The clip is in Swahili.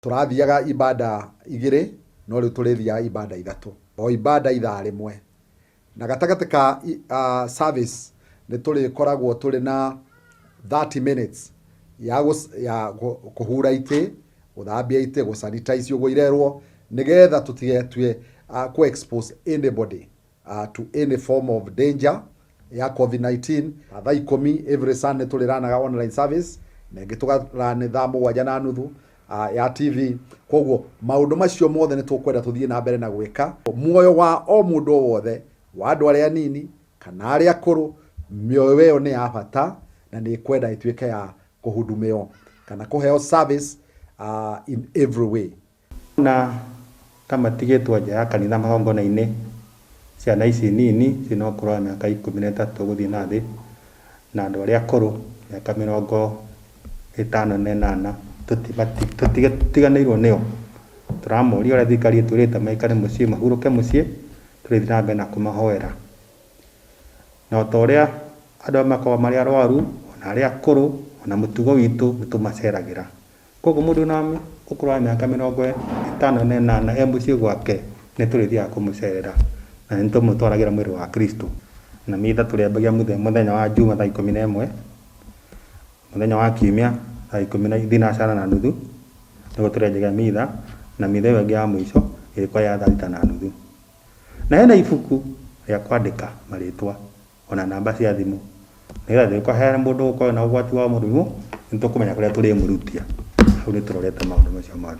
Turathiaga ibada igiri no riu turithiaga ibada ithatu o ibada ithaa rimwe na gatagati ka service ni turikoragwo turi na 30 minutes ya kuhura ite, guthambia ite, gusanitize uguo irerwo nigetha tutigetue ku expose anybody to any form of danger ya COVID-19. Thaa 10 every Sunday tuliranaga online service na ingi tugarana thaa 7:30 ya TV. Koguo maundu macio mothe ni tukwenda tuthie na mbere na gwika muoyo wa o mundu wothe wa andu aria nini kana aria akuru. Mioyo iyo ni ya bata na ni kwenda ituike ya kuhudumio kana kuheo service in every way. Na kama tigetwo nja ya kanitha magongona-inĩ ciana ici nini cinokorwo na miaka 13 guthii na thi na andu aria akuru miaka 58 tutiganĩirwo nĩo. Tũramoria ũrĩa thirikari ĩtwĩrĩte maikare mũciĩ, mahurũke mũciĩ, tũrĩthiĩ na mbere na kũmahoera. Na o ta ũrĩa andũ makoragwo marĩ arwaru, ona arĩa akũrũ, ona mũtugo witũ nĩtũmaceragĩra. Koguo mũndũ na ũkũrũ wa mĩaka 58 e mũciĩ gwake nĩtũrĩthiaga kũmũcerera na nĩtũmũtwaragĩra mwĩrĩ wa Kristo. Na mitha tũrĩambagia mũthenya wa Juma thaa 11, mũthenya wa Kiumia thaa 12:30 nĩguo tũrĩanjagia mitha, na mitha ĩyo ĩngĩ ya mũico ĩrĩkorwo ya thaa 6:30. Na hena ibuku rĩa kwandĩka marĩtwa ona namba cia thimũ nĩgetha rĩkũheana mũndũ ũkorwo na ũgwati wa mũrimũ nĩtũkũmenya kũrĩa tũrĩmũrutia. Hau nĩtũrorete maũndũ macio mothe.